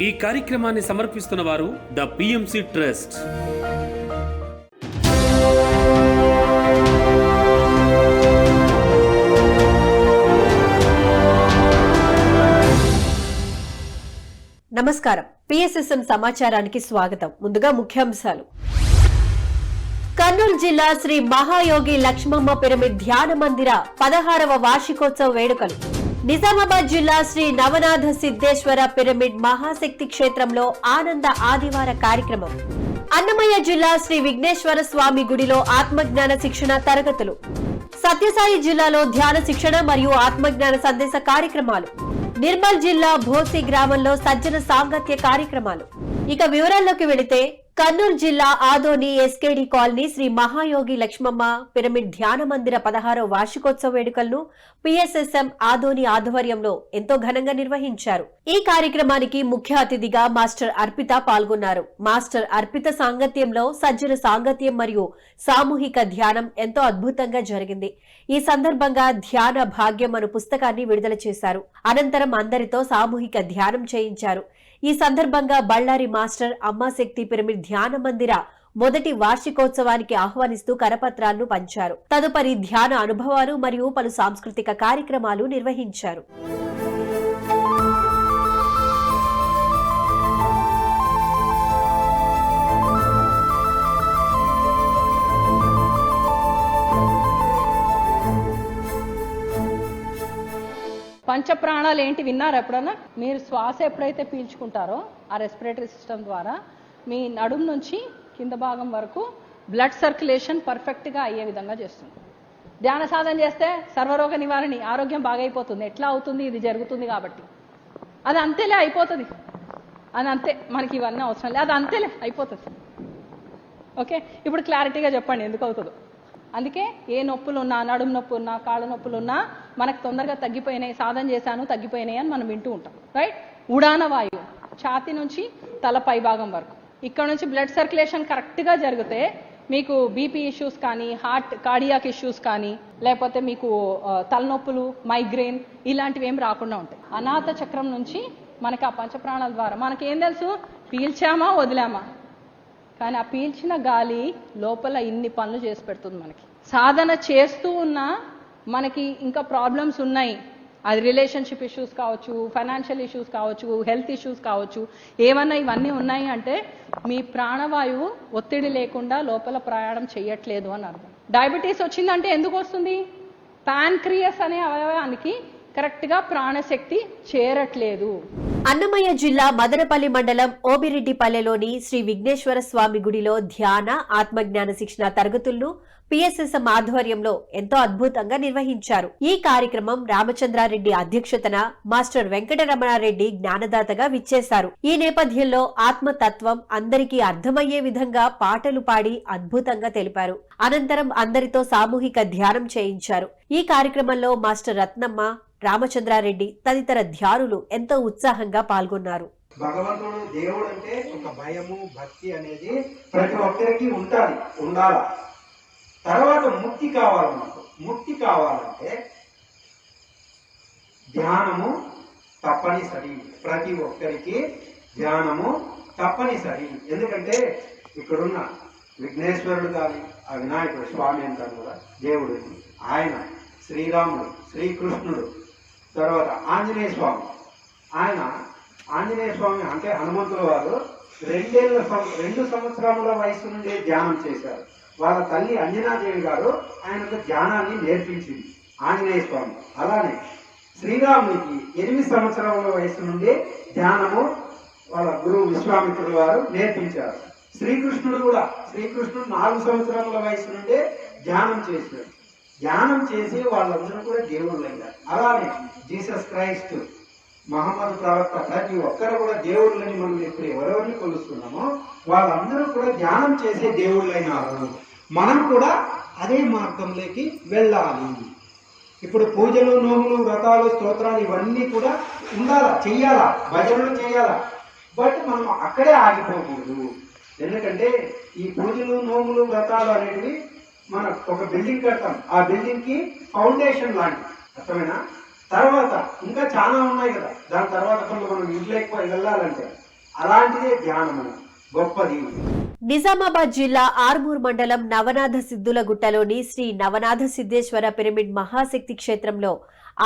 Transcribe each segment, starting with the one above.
ఈ కార్యక్రమాన్ని సమర్పిస్తున్న వారు ద పిఎంసి ట్రస్ట్. నమస్కారం. పిఎస్ఎస్ఎం సమాచారానికి స్వాగతం. ముందుగా ముఖ్యాంశాలు. కర్నూలు జిల్లా శ్రీ మహాయోగి లక్ష్మమ్మ పిరమిడ్ ధ్యాన మందిర 16వ వార్షికోత్సవ వేడుకలు. నిజామాబాద్ జిల్లా శ్రీ నవనాథ సిద్ధేశ్వర పిరమిడ్ మహాశక్తి క్షేత్రంలో ఆనంద ఆదివార కార్యక్రమం. అన్నమయ్య జిల్లా శ్రీ విఘ్నేశ్వర స్వామి గుడిలో ఆత్మజ్ఞాన శిక్షణ తరగతులు. సత్యసాయి జిల్లాలో ధ్యాన శిక్షణ మరియు ఆత్మజ్ఞాన సందేశ కార్యక్రమాలు. నిర్మల్ జిల్లా భోసి గ్రామంలో సజ్జన సాంగత్య కార్యక్రమాలు. ఇక వివరాల్లోకి వెళితే కర్నూలు జిల్లా ఆదోని ఎస్కేడి కాలనీ శ్రీ మహాయోగి లక్ష్మమ్మ పిరమిడ్ ధ్యాన మందిర 16వ వార్షికోత్సవ వేడుకలను పిఎస్ఎస్ఎం ఆదోని ఆధ్వర్యంలో ఎంతో ఘనంగా నిర్వహించారు. ఈ కార్యక్రమానికి ముఖ్య అతిథిగా మాస్టర్ అర్పిత పాల్గొన్నారు. మాస్టర్ అర్పిత సాంగత్యంలో సజ్జన సాంగత్యం మరియు సామూహిక ధ్యానం ఎంతో అద్భుతంగా జరిగింది. ఈ సందర్భంగా ధ్యాన భాగ్యం అను పుస్తకాన్ని విడుదల చేశారు. అనంతరం అందరితో సామూహిక ధ్యానం చేయించారు. ఈ సందర్భంగా బళ్ళారి మాస్టర్ అమ్మాశక్తి పిరమిడ్ ధ్యాన మందిర మొదటి వార్షికోత్సవానికి ఆహ్వానిస్తూ కరపత్రాలను పంచారు. తదుపరి ధ్యాన అనుభవాలు మరియు పలు సాంస్కృతిక కార్యక్రమాలు నిర్వహించారు. పంచప్రాణాలు ఏంటి విన్నారా ఎప్పుడన్నా? మీరు శ్వాస ఎప్పుడైతే పీల్చుకుంటారో ఆ రెస్పిరేటరీ సిస్టమ్ ద్వారా మీ నడుం నుంచి కింద భాగం వరకు బ్లడ్ సర్క్యులేషన్ పర్ఫెక్ట్గా అయ్యే విధంగా చేస్తుంది. ధ్యాన సాధన చేస్తే సర్వరోగ నివారణి, ఆరోగ్యం బాగైపోతుంది. ఎట్లా అవుతుంది? ఇది జరుగుతుంది కాబట్టి. అది అంతేలే అయిపోతుంది. అది అంతే, మనకి ఇవన్నీ అవసరం లేదు. అది అంతేలే అయిపోతుంది. ఓకే, ఇప్పుడు క్లారిటీగా చెప్పండి ఎందుకు అవుతుందో. అందుకే ఏ నొప్పులు ఉన్నా, నడుము నొప్పి ఉన్నా, కాళ్ళ నొప్పులు ఉన్నా మనకు తొందరగా తగ్గిపోయినాయి, సాధన చేశాను తగ్గిపోయినాయి అని మనం వింటూ ఉంటాం. రైట్? ఉడాన వాయువు ఛాతీ నుంచి తల పై భాగం వరకు, ఇక్కడ నుంచి బ్లడ్ సర్క్యులేషన్ కరెక్ట్గా జరిగితే మీకు బీపీ ఇష్యూస్ కానీ, కార్డియాక్ ఇష్యూస్ కానీ, లేకపోతే మీకు తలనొప్పులు, మైగ్రెయిన్ ఇలాంటివి ఏం రాకుండా ఉంటాయి. అనాథ చక్రం నుంచి మనకి ఆ పంచప్రాణాల ద్వారా మనకేం తెలుసు? పీల్చామా వదిలామా, కానీ ఆ పీల్చిన గాలి లోపల ఇన్ని పనులు చేసి పెడుతుంది. మనకి సాధన చేస్తూ ఉన్నా మనకి ఇంకా ప్రాబ్లమ్స్ ఉన్నాయి. అది రిలేషన్షిప్ ఇష్యూస్ కావచ్చు, ఫైనాన్షియల్ ఇష్యూస్ కావచ్చు, హెల్త్ ఇష్యూస్ కావచ్చు. ఏమన్నా ఇవన్నీ ఉన్నాయి అంటే మీ ప్రాణవాయువు ఒత్తిడి లేకుండా లోపల ప్రయాణం చేయట్లేదు అని అర్థం. డయాబెటీస్ వచ్చిందంటే ఎందుకు వస్తుంది? ప్యాన్క్రియాస్ అనే అవయవానికి కరెక్ట్గా ప్రాణశక్తి చేరట్లేదు. అన్నమయ్య జిల్లా మదనపల్లి మండలం ఓబిరెడ్డిపల్లెలోని శ్రీ విఘ్నేశ్వర స్వామి గుడిలో ధ్యాన ఆత్మజ్ఞాన శిక్షణ తరగతులను పిఎస్ఎస్ఎం ఆధ్వర్యంలో ఎంతో అద్భుతంగా నిర్వహించారు. ఈ కార్యక్రమం రామచంద్రారెడ్డి అధ్యక్షతన మాస్టర్ వెంకటరమణారెడ్డి జ్ఞానదాతగా విచ్చేశారు. ఈ నేపథ్యంలో ఆత్మతత్వం అందరికీ అర్థమయ్యే విధంగా పాటలు పాడి అద్భుతంగా తెలిపారు. అనంతరం అందరితో సామూహిక ధ్యానం చేయించారు. ఈ కార్యక్రమంలో మాస్టర్ రత్నమ్మ, రామచంద్రారెడ్డి తదితర ధ్యానులు ఎంతో ఉత్సాహంగా పాల్గొన్నారు. భగవంతుడు, దేవుడు అంటే ఒక భయము, భక్తి అనేది ప్రతి ఒక్కరికి ఉండాలి. తర్వాత ముక్తి కావాలి. మనకు ముక్తి కావాలంటే ధ్యానము తప్పనిసరి. ప్రతి ఒక్కరికి ధ్యానము తప్పనిసరి. ఎందుకంటే ఇక్కడున్న విఘ్నేశ్వరుడు కానీ, ఆ వినాయకుడు స్వామి అంటారు కదా, దేవుడు, ఆయన శ్రీరాముడు, శ్రీకృష్ణుడు, తర్వాత ఆంజనేయ స్వామి. ఆంజనేయ స్వామి అంటే హనుమంతుల వారు 2 సంవత్సరాల వయసు నుండి ధ్యానం చేశారు. వాళ్ళ తల్లి అంజనాదేవి గారు ఆయనకు ధ్యానాన్ని నేర్పించింది, ఆంజనేయ స్వామి. అలానే శ్రీరామునికి 8 సంవత్సరాల వయసు నుండి ధ్యానము వాళ్ళ గురువు విశ్వామిత్రుడు వారు నేర్పించారు. శ్రీకృష్ణుడు 4 సంవత్సరాల వయసు నుండే ధ్యానం చేశారు. ధ్యానం చేసి వాళ్ళందరూ కూడా దేవుళ్ళు అయ్యారు. అలానే జీసస్ క్రైస్ట్, మహమ్మద్ ప్రవక్త, ప్రతి ఒక్కరు కూడా దేవుళ్ళని మనం ఇప్పుడు ఎవరెవరిని కొలుస్తున్నామో వాళ్ళందరూ కూడా ధ్యానం చేసే దేవుళ్ళైనారు. మనం కూడా అదే మార్గంలోకి వెళ్ళాలి. ఇప్పుడు పూజలు, నోములు, వ్రతాలు, స్తోత్రాలు ఇవన్నీ కూడా చెయ్యాలా, భజనలు చేయాలా. బట్ మనం అక్కడే ఆగిపోకూడదు. ఎందుకంటే ఈ పూజలు, నోములు, వ్రతాలు అనేవి మనం ఒక బిల్డింగ్ కడతాం, ఆ బిల్డింగ్ కి ఫౌండేషన్ లాంటి, అర్థమైనా? తర్వాత ఇంకా చాలా ఉన్నాయి కదా. దాని తర్వాత కొంత మనం ఇంట్లోకి వెళ్ళాలంటే అలాంటిదే ధ్యానము గొప్పది. నిజామాబాద్ జిల్లా ఆర్మూర్ మండలం నవనాథ సిద్ధులగుట్టలోని శ్రీ నవనాథ సిద్ధేశ్వర పిరమిడ్ మహాశక్తి క్షేత్రంలో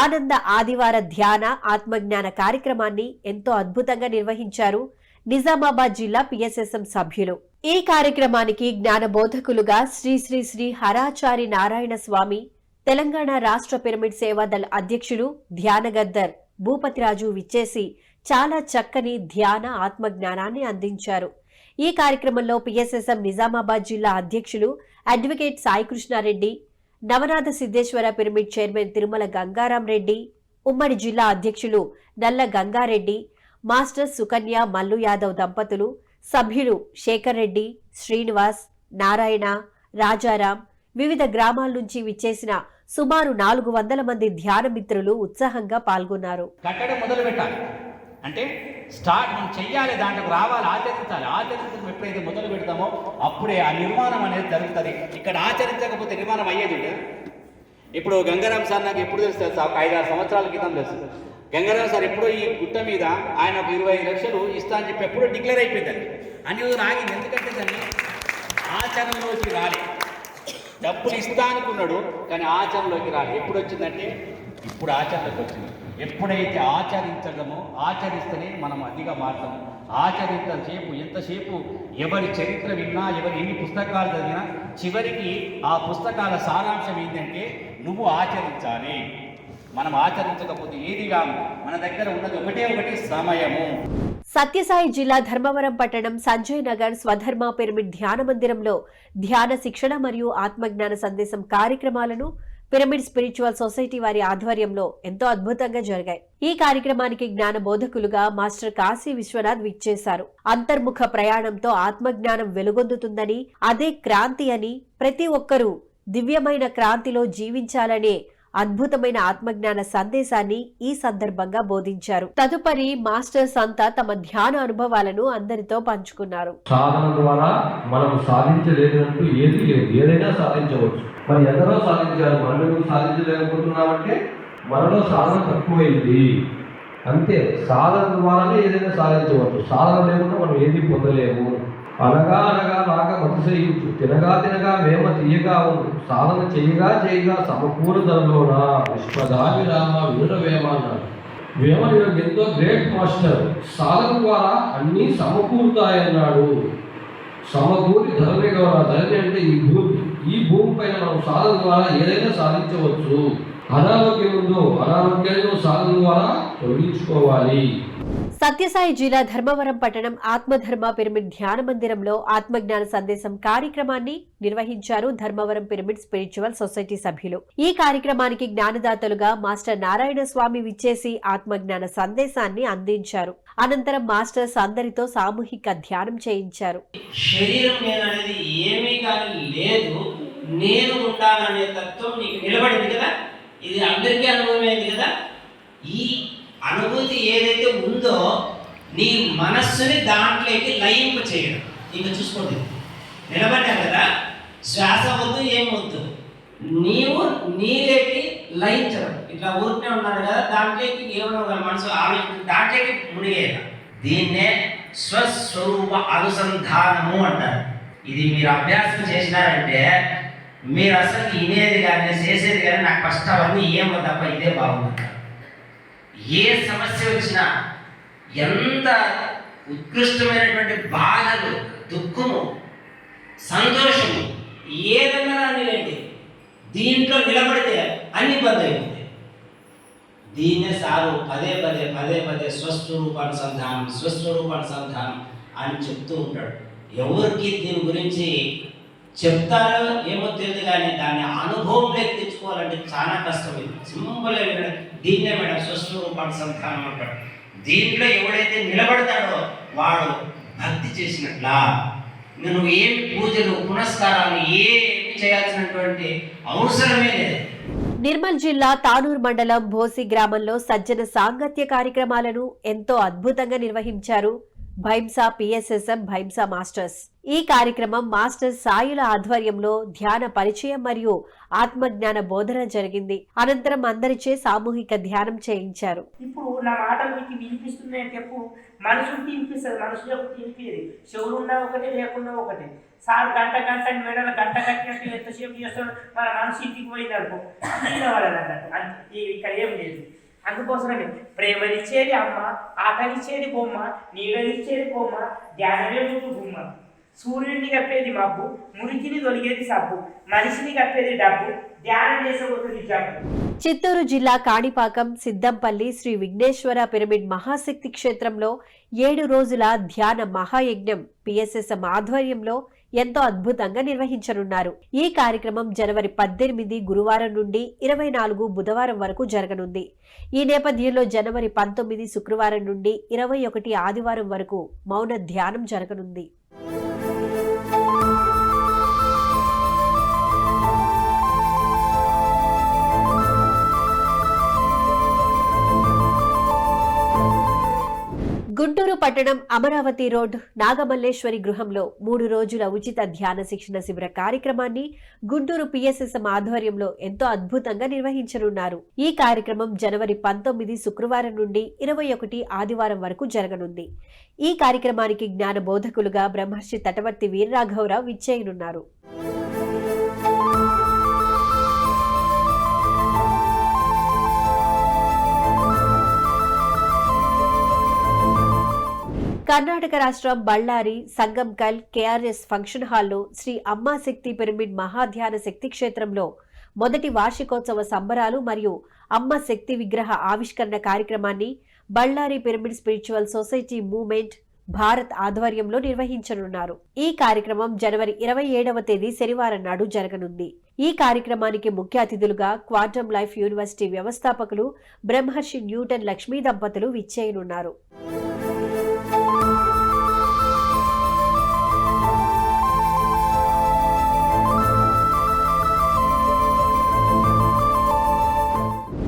ఆనంద ఆదివార ధ్యాన ఆత్మజ్ఞాన కార్యక్రమాన్ని ఎంతో అద్భుతంగా నిర్వహించారు నిజామాబాద్ జిల్లా పిఎస్ఎస్ఎం సభ్యులు. ఈ కార్యక్రమానికి జ్ఞానబోధకులుగా శ్రీ శ్రీ శ్రీ హరాచారి నారాయణ స్వామి, తెలంగాణ రాష్ట్ర పిరమిడ్ సేవాదళ అధ్యక్షులు ధ్యానగద్దర్ భూపతిరాజు విచ్చేసి చాలా చక్కని ధ్యాన ఆత్మజ్ఞానాన్ని అందించారు. ఈ కార్యక్రమంలో పిఎస్ఎస్ఎం నిజామాబాద్ జిల్లా అధ్యక్షులు advocate Sai Krishna Reddy, Navanatha Siddheshwara pyramid chairman Tirumala Gangaram Reddy, ఉమ్మడి జిల్లా అధ్యక్షులు నల్ల గంగారెడ్డి, మాస్టర్ సుకన్య మల్లు యాదవ్ దంపతులు, సభ్యులు శేఖర్ రెడ్డి, శ్రీనివాస్, నారాయణ, రాజారాం, వివిధ గ్రామాల నుంచి విచ్చేసిన సుమారు 400 మంది ధ్యాన మిత్రులు ఉత్సాహంగా పాల్గొన్నారు. కట్టడం మొదలు పెట్టాలి అంటే స్టార్ట్ మనం చెయ్యాలి, దాంట్లోకి రావాలి, ఆచరించాలి. ఆచరించడం ఎప్పుడైతే మొదలు పెడతామో అప్పుడే ఆ నిర్మాణం అనేది జరుగుతుంది. ఇక్కడ ఆచరించకపోతే నిర్మాణం అయ్యేది. ఇప్పుడు గంగారాం సార్ నాకు ఎప్పుడు తెలుస్తుంది, 5-6 సంవత్సరాల క్రితం తెలుస్తుంది. గంగారాం సార్ ఎప్పుడో ఈ గుట్ట మీద ఆయన 25 లక్షలు ఇస్తా అని చెప్పి ఎప్పుడో డిక్లేర్ అయిపోయిందండి. అన్ని ఆగింది. ఎందుకంటే దాన్ని ఆచరణలోకి రాలి. డబ్బులు ఇస్తా అనుకున్నాడు కానీ ఆచరణలోకి రాలి. ఎప్పుడు వచ్చిందంటే ఇప్పుడు ఆచరణలోకి వచ్చింది. ఎప్పుడైతే ఆచరించడమో ఆచరిస్తేనే మనం అదిగా మారుతాము. ఆచరించేసేపు ఎంతసేపు ఎవరి చరిత్ర విన్నా, ఎవరి ఎన్ని పుస్తకాలు చదివినా చివరికి ఆ పుస్తకాల సారాంశం ఏంటంటే నువ్వు ఆచరించాలి. మనం ఆచరించకపోతే ఏదిగా మన దగ్గర ఉన్నది ఒకటి సమయము. సత్యసాయి జిల్లా ధర్మవరం పట్టణం సంజయ్ నగర్ స్వధర్మ పిరమిడ్ ధ్యాన మందిరంలో ధ్యాన శిక్షణ మరియు ఆత్మజ్ఞాన సందేశం కార్యక్రమాలను పిరమిడ్ స్పిరిచువల్ సొసైటీ వారి ఆధ్వర్యంలో ఎంతో అద్భుతంగా జరిగాయి. ఈ కార్యక్రమానికి జ్ఞాన బోధకులుగా మాస్టర్ కాశీ విశ్వనాథ్ విచ్చేశారు. అంతర్ముఖ ప్రయాణంతో ఆత్మజ్ఞానం వెలుగొందుతుందని, అదే క్రాంతి అని, ప్రతి ఒక్కరూ దివ్యమైన క్రాంతిలో జీవించాలనే అద్భుతమైన ఆత్మజ్ఞాన సందేశాన్ని ఈ సందర్భంగా బోధించారు. తదుపరి మాస్టర్స్ అంతా తమ ధ్యాన అనుభవాలను అందరితో పంచుకున్నారు. సాధన ద్వారా మనం సాధించలేదంటూ ఏది లేదు, ఏదైనా సాధించవచ్చు. మరి ఎందరో సాధించారు, మనం సాధించలేకపోతున్నామంటే మనలో సాధన తక్కువైంది అంతే. సాధన ద్వారానే ఏదైనా సాధించవచ్చు. సాధన లేకుండా మనం ఏది పొందలేము. అనగా అనగా నాగ మతిశయించు, తినగా తినగా వేమ తీయగా ఉండు, సాధన చేయగా చేయగా సమకూరు ధరలోనా విశ్వదా విరామ వినుట వేమ అన్నాడు. వేమని ఎంతో గ్రేట్ మాస్టర్. సాధన ద్వారా అన్నీ సమకూరుతాయన్నాడు. సమకూరి ధరణిగా ధరణి అంటే ఈ భూమి పైన మనం సాధన ద్వారా ఏదైనా సాధించవచ్చు. అనారోగ్యం ఉందో అనారోగ్యాన్ని సాధన ద్వారా తొలగించుకోవాలి. సత్యసాయి జిల్లా ధర్మవరం పట్టణం ఆత్మధర్మ పిరమిడ్ ధ్యాన మందిరంలో ఆత్మజ్ఞాన సందేశం కార్యక్రమాన్ని నిర్వహించారు ధర్మవరం పిరమిడ్ స్పిరిచువల్ సొసైటీ సభ్యులు. ఈ కార్యక్రమానికి జ్ఞానదాతలుగా మాస్టర్ నారాయణ స్వామి విచ్చేసి ఆత్మజ్ఞాన సందేశాన్ని అందించారు. అనంతరం మాస్టర్స్ అందరితో సామూహిక ధ్యానం చేయించారు. శరీరం నేననేది ఏమీ కానీ లేదు, నేను ఉంటాననే తత్వం నీకు నిలబడింది కదా. ఇది అందరికీ అనుభవమైంది కదా. ఈ అనుభూతి ఏదైతే ఉందో నీ మనస్సుని దాంట్లోకి లయింప చేయడం. ఇక చూసుకోండి, నిలబడ్డావు కదా, శ్వాస వద్దు ఏం వద్దు, నీవు నీలోకి లయించడం. ఇట్లా ఊరికే ఉన్నాడు కదా, దాంట్లోకి ఏమన్నా మనసు ఆలోచన దాంట్లోకి మునిగేయాలి. దీన్నే స్వస్వరూప అనుసంధానము అంటారు. ఇది మీరు అభ్యాసం చేసినారంటే మీరు అసలు వినేది కానీ చేసేది కానీ నాకు ఫస్ట్ అవన్నీ ఏమో తప్ప ఇదే బాగుంది. ఏ సమస్య వచ్చినా ఎంత ఉత్కృష్టమైనటువంటి బాధలు, దుఃఖము, సంతోషము ఏదన్నా రానిలేండి, దీంట్లో నిలబడితే అన్ని బంద్ అయిపోతాయి. దీన్నే సారు పదే పదే స్వస్వరూపానుసంధానం అని చెప్తూ ఉంటాడు. ఎవరికి దీని గురించి చెప్తారో ఏమో తెలియదు కానీ దాన్ని అనుభవంలోకి తెచ్చుకోవాలంటే చాలా కష్టం. ఇది సింపుల్ దీన్నే మేడం స్వస్వరూపానుసంధానం అంటాడు. దీంట్లో ఎవడైతే నిలబడతాడో వాడు భక్తి చేసినట్లా. నువ్వు ఏమి పూజలు పునస్కారాలు ఏమి చేయాల్సినటువంటి అవసరమే లేదు. నిర్మల్ జిల్లా తానూర్ మండలం భోసి గ్రామంలో సజ్జన సాంగత్య కార్యక్రమాలను ఎంతో అద్భుతంగా నిర్వహించారు భైంసా పిఎస్ఎస్ఎం భైంసా మాస్టర్స్. ఈ కార్యక్రమం మాస్టర్ సాయుల ఆధ్వర్యంలో ధ్యాన పరిచయం మరియు ఆత్మజ్ఞాన బోధన జరిగింది. అనంతరం అందరిచే సామూహిక ధ్యానం చేయించారు. ఇప్పుడు నా మాటలు మీకు వినిపిస్తున్నాయంటే మనసుకు వినిపిస్తుంది, మనసులకు వినిపించేది. చెవులు ఉన్నా ఒకటే, లేకున్నా ఒకటే. సార్ గంట మెడల గంట కట్టినట్టు ఎంతసేపు చేస్తాడు, మన మనసు ఇంటికి పోయింది అనుకో అన్నట్టు. ఇక్కడ ఏం లేదు. అందుకోసమే ప్రేమనిచ్చేది అమ్మ, ఆటనిచ్చేది బొమ్మ, నీళ్ళనిచ్చేది బొమ్మ, ధ్యానమే ముందు బొమ్మ. సూర్యుడిని కప్పేది మబ్బు, మురికిని తొలిగేది సబ్బు, మనిషిని కప్పేది డబ్బు, ధ్యానం చేసబోతుంది జబ్బు. చిత్తూరు జిల్లా కాణిపాకం సిద్దంపల్లి శ్రీ విఘ్నేశ్వర పిరమిడ్ మహాశక్తి క్షేత్రంలో 7 రోజుల ధ్యాన మహాయజ్ఞం పిఎస్ఎస్ఎం ఆధ్వర్యంలో ఎంతో అద్భుతంగా నిర్వహించనున్నారు. ఈ కార్యక్రమం జనవరి 18 గురువారం నుండి 24 బుధవారం వరకు జరగనుంది. ఈ నేపథ్యంలో జనవరి 19 శుక్రవారం నుండి 21 ఆదివారం వరకు మౌన ధ్యానం జరగనుంది. గుంటూరు పట్టణం అమరావతి రోడ్ నాగమల్లేశ్వరి గృహంలో 3 రోజుల ఉచిత ధ్యాన శిక్షణ శిబిర కార్యక్రమాన్ని గుంటూరు పిఎస్ఎస్ఎం ఆధ్వర్యంలో ఎంతో అద్భుతంగా నిర్వహించనున్నారు. ఈ కార్యక్రమం జనవరి 19 శుక్రవారం నుండి 21 ఆదివారం వరకు జరగనుంది. ఈ కార్యక్రమానికి జ్ఞాన బోధకులుగా బ్రహ్మర్షి తటవర్తి వీరరాఘవరావు విచ్చేయనున్నారు. కర్ణాటక రాష్ట్రం బళ్ళారి సంగంకల్ కేఆర్ఎస్ ఫంక్షన్ హాల్లో శ్రీ అమ్మాశక్తి పిరమిడ్ మహాధ్యాన శక్తి క్షేత్రంలో మొదటి వార్షికోత్సవ సంబరాలు మరియు అమ్మ శక్తి విగ్రహ ఆవిష్కరణ కార్యక్రమాన్ని Ballari pyramid spiritual society movement Bharat ఆధ్వర్యంలో నిర్వహించనున్నారు. ఈ కార్యక్రమం జనవరి 27వ తేదీ శనివారం నాడు జరగనుంది. ఈ కార్యక్రమానికి ముఖ్య అతిథులుగా క్వాంటమ్ లైఫ్ యూనివర్సిటీ వ్యవస్థాపకులు బ్రహ్మర్షి న్యూటన్ లక్ష్మీ దంపతులు విచ్చేయనున్నారు.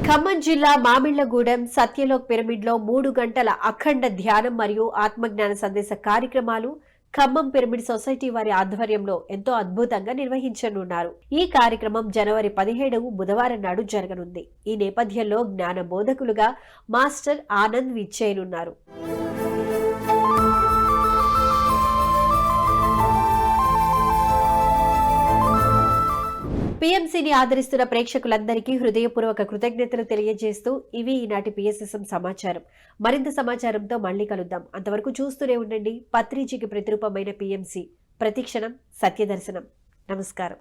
ఖమ్మం జిల్లా మామిళ్లగూడెం సత్యలోక్ పిరమిడ్ లో 3 గంటల అఖండ ధ్యానం మరియు ఆత్మజ్ఞాన సందేశ కార్యక్రమాలు ఖమ్మం పిరమిడ్ సొసైటీ వారి ఆధ్వర్యంలో ఎంతో అద్భుతంగా నిర్వహించనున్నారు. ఈ కార్యక్రమం జనవరి 17 బుధవారం నాడు జరగనుంది. ఈ నేపథ్యంలో జ్ఞాన బోధకులుగా మాస్టర్ ఆనంద్ విచ్చేయనున్నారు. పిఎంసిని ఆదరిస్తున్న ప్రేక్షకులందరికీ హృదయపూర్వక కృతజ్ఞతలు తెలియజేస్తూ ఇవి ఈనాటి పిఎస్ఎస్ఎం సమాచారం. మరింత సమాచారంతో మళ్లీ కలుద్దాం. అంతవరకు చూస్తూనే ఉండండి పత్రిజీకి ప్రతిరూపమైన పిఎంసి. ప్రతిక్షణం సత్యదర్శనం. నమస్కారం.